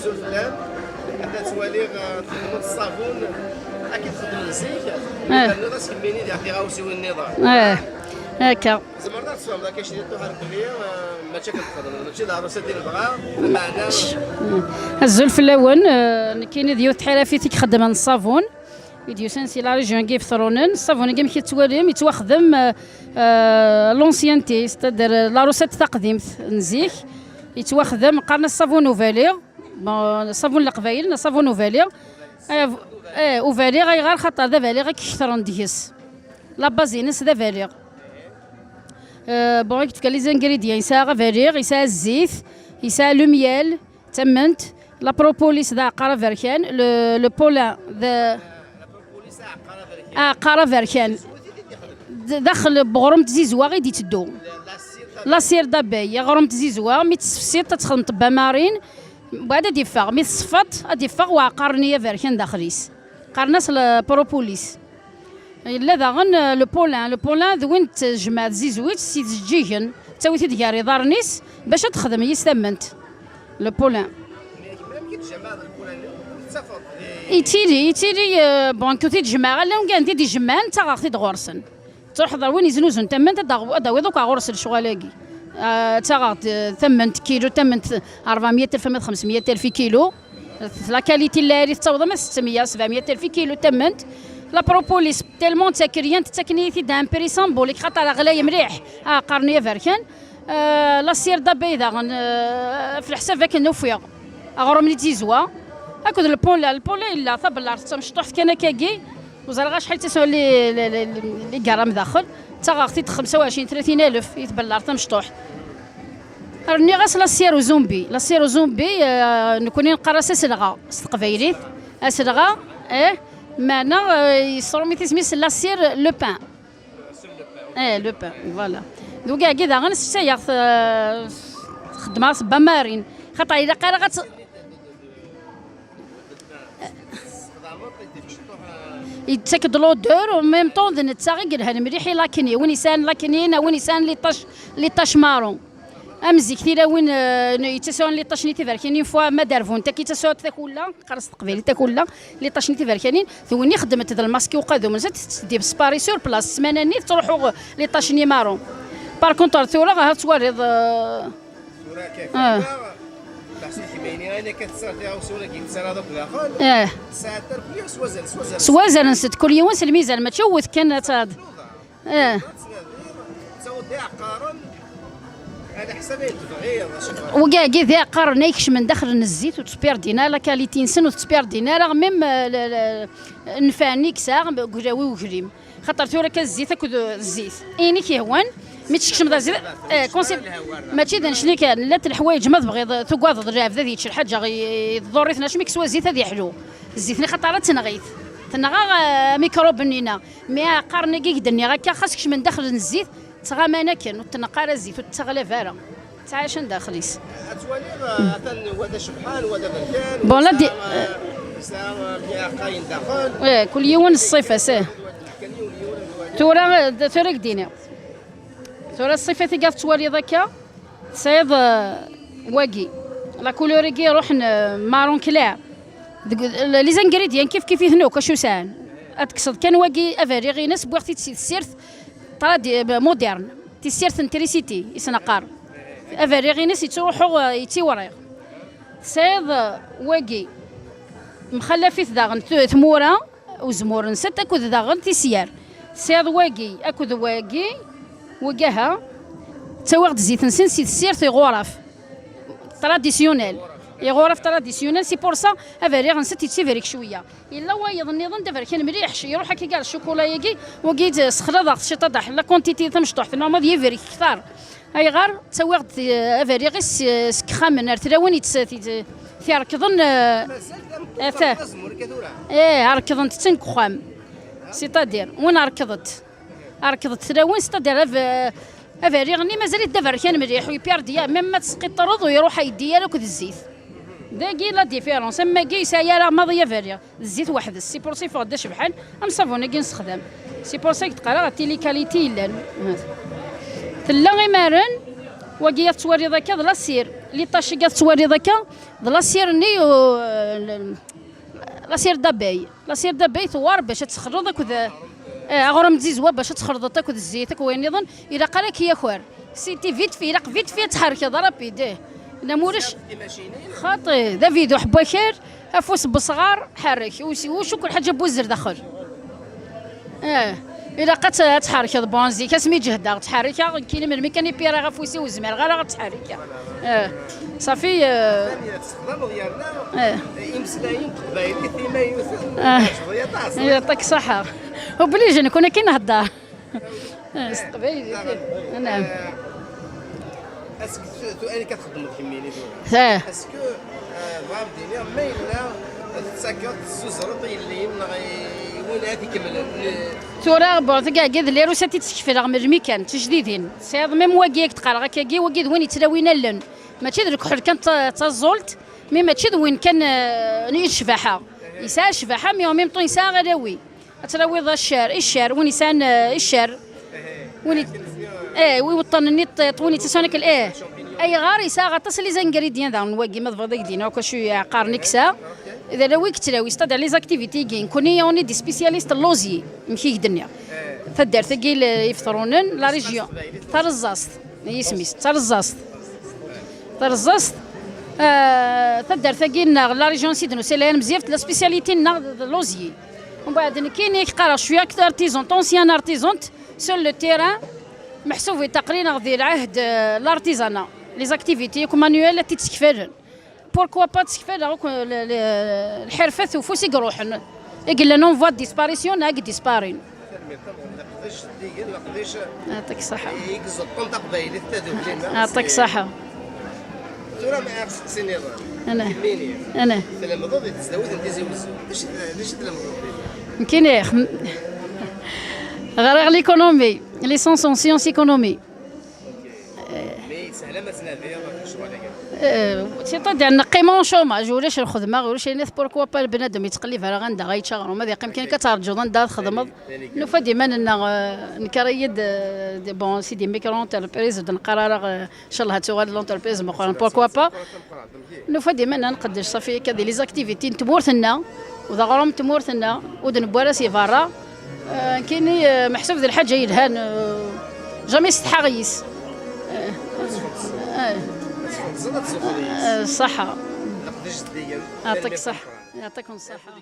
الزول فلان حتى توالي تخدموا الصابون اكيد تخدم نسيك لانه راس كميني ديال غاوسي والنظام هكا زعما راه تفهم داك الشيء اللي طوح الكليه ماشي كتخدم ماشي العروسه ديال بغا بمعنى الزول في الاول كاين ديال الحرفي تيخدم عن الصابون فيديو سانسي لا ريجيون كيف ثرونن الصابون كيما كيتوالي يتوخدم لونسيانتي ستادير لا روسيت تقديم نزيك يتوخدم قارنا الصابون اوفاليغ الصابون القبايل الصابون اوفاليغ اوفاليغ غير خاطر ذا فاليغ كيكثر نديس لا بازينس ذا فاليغ بون كيف لي زانغريديان يسا فاليغ يسا الزيت يسا لو ميال تمنت لا بروبوليس ذا قرافركان لو بولان ذا قرافركان داخل بغرم تزيزوا غيدي تدو لا سير دابي غرم تزيزوا مي تسفسير تتخدم طبا مارين بعد ديفاغ مي تصفط ديفاغ وقرنيه فيركان داخليس قرناس البروبوليس الا داغن لو بولان ذوين تجمع زيزويت سي تجيهن تسوي ديالي دارنيس باش تخدم يستمنت لو بولان يتيلي بون كنتي تجمع غير لو كان دي جمان تا غاختي دغورسن تروح ضر وين يزنوزن تمنت داوي دوك غورسن شغالاكي تا غاخت 8 كيلو 400 الف 500 الف كيلو لا كاليتي اللي تصاوب ما 600 700 الف كيلو تمنت لا بروبوليس تيلمون تاكريان تكنيتي دان بري سامبوليك خاطر غلايه مليح قرنيه فاركان لا سير دابيضا في الحساب فاك نوفيا اغرم لي تيزوا هاكد البولا الا ثاب الارض مشطوح كان كاكي وزرغا شحال تسوى لي كرام داخل تا غاختي 25 30 الف يتبلع مشطوح رني غاس لا سيرو زومبي نكوني نقرا سلغا قبايليت اسلغا معنا يصرو تسميس لا سير لو بان لو بان فوالا دوكا كذا غنستا خدمه صبا مارين خاطر الا قرا يتسكد لودور و ميم طون نتساغي قالها المليح لاكني وين يسان لاكنين وين يسان لي طاش مارون امزي كثير وين يتساون لي طاش نيتي فاركانين فوا ما دارفون تا كي تساوت تاكولا قرص قبيلي تاكولا لي طاش نيتي فاركانين ثوني خدمت هذا الماسكي وقادو من زاد تدي بسباري سور بلاص سمانه نيت تروحوا لي طاش ني مارون بار كونتر ثورا غا تواريض انا كتصرف فيها وسولا كيتسال هذوك داخل ساعات كل سوازر نسد كل يوم الميزان ما تشوث كانت هذا تصوت ديال عقارن على حساب التغيير وكاع ذا عقار نايكش من داخل الزيت وتسبير دينا لا كاليتي نسن وتسبير دينا راه ميم نفعني كساغ كراوي وكريم خاطر ثورا كالزيت اكل الزيت اني كيهوان مي تشكش مدا زيت كونسيبت ماشي دنشني كان لا الحوايج ما تبغي تقاض الراب ذا ديتش الحاجه يضوري ثناش مي كسوا زيت هذا حلو الزيت خاطر تنغيث تنغا ميكروب نينا مي قرني كي دني غا خاصكش من داخل الزيت تغامانا كان وتنقار الزيت وتغلى فارا تعايش داخليس اتوالي مثلا وهذا شبحان وهذا بركان بون لا دي قاين داخل كل يوم الصيفه ساه تورا كدينا تورا الصيفه تيقاف توالي ذاك صيد واقي لا كولور كي روح مارون كلا لي زانغريديان كيف يثنو كشوسان اتقصد كان واقي افاري غي ناس بوقتي تسيرت طرا مودرن تسيرت انتريسيتي يسنقار افاري غي ناس يتروحوا يتيوريغ صيد واقي مخلفيت داغن ثموره وزمور نسات اكو داغن تيسيار صيد واقي اكو واقي وكاها تواغد زيت نسن سي سيرت غرف تراديسيونيل غرف تراديسيونيل سي بور سا افاريغ نسيت تيفيريك شويه الا هو يظن دابا كان مليح يروح هكا كاع الشوكولا يجي وكيت سخلا ضغط شي طاح لا كونتيتي تمشطوح في نورمال يفيريك كثار اي غار تواغد افاريغ سكخامن ارتلاوين تيركضن ركضن تنكخام سيتادير وين ركضت تلاوين سيتادير افاريغني مازال دابا كان مليح ويبيرديا ميم ما تسقي الطرد ويروح يديا لك الزيت داكي لا ديفيرونس اما كي سايره ماضيه فاريغ الزيت واحد سي بور سي فوق شبحال ام صافون كي نستخدم سي بور سي تقرا تيلي كاليتي لان تلا غي مارن وقيا تواري ذاك لا سير لي طاشي قات تواري ذاك لا سير ني لا سير داباي ثوار باش تخرج ذاك غرام تزيزوا باش تخرج تاك الزيت وين يظن الى قالك يا خوار سيتي فيت في تحرك رابيد انا مورش خاطي ذا فيديو حبا خير افوس بصغار حرك وشو كل حاجه بوزر داخل الا قات تحرك بونزي كاسمي جهدا تحرك كاين من ميكاني بيرا غفوسي وزمال غير غتحرك صافي استخدام ديالنا امسلاين قبايلي فيما يوثق يعطيك الصحه وبليجي نكون كاين هضار قبايلي نعم اسكو سؤالي كتخدموا تحميني اسكو فام دينيا ما الا تسكر الزوز اللي وين هذيك كمل تورا بعض كاع اللي روساتي تكفي رغم الميكان تجديدين سياد ميم واقيك تقرا كاكي واقي وين يتلاوينا لن ماشي درك حل كان تزولت مي ماشي وين كان ني الشباحه يسا الشباحه مي ميم طون يسا غلاوي تلاوي ذا الشعر وين يسان الشعر وين ويوطن النيط وين تسانك اي غار يسا غطس لي زانغريديان ذا نواقي ما ضفا دينا وكشي عقار نكسا اذا لو كتلاوي استاد لي زاكتيفيتي كاين كوني اوني دي سبيسياليست لوزي مشي الدنيا تدار ثقيل يفطرونن لا ريجيون ترزاست يسميس ترزاست تدار ثقيل لا ريجيون سيدنو سيلان مزيف لا سبيسياليتي لوزي ومن بعد كاين يقرا شويه اكثر ارتيزون طونسيان ارتيزون سور لو تيران محسوب تقريبا ذي العهد لارتيزانا لي زاكتيفيتي كو مانويل التي تكفر بوركوا با تكفر الحرفه ثوفوس يروحن يقول نون فوا ديسباريسيون هاك ديسبارين يعطيك الصحه يعطيك الصحه ترى معاك سنين انا تلمضوا تزدوز انت زوز ليش تلمضوا كاين غير ليكونومي ليسونس اون سيونس ايكونومي مي سهله ما تنافيها ما شو عليك سيتادير نقيمون شوماج ولاش الخدمه ولاش الناس بوركوا با البنادم يتقلب على غندا غيتشغل وما يقيم كاين كترجو غندا خدمه نوفا ديما نكريد دي بون سي دي ميكرو انتربريز نقرر ان شاء الله هاتو غاد لونتربريز مقارن بوركوا با نوفا ديما نقدش صافي كدي لي زاكتيفيتي تمورثنا وذا غروم تمورثنا ودنبواراسي فارا كاين محسوب ذي الحاجه يدهان جامي استحاغيس صحة يعطيك الصحة يعطيكم الصحة.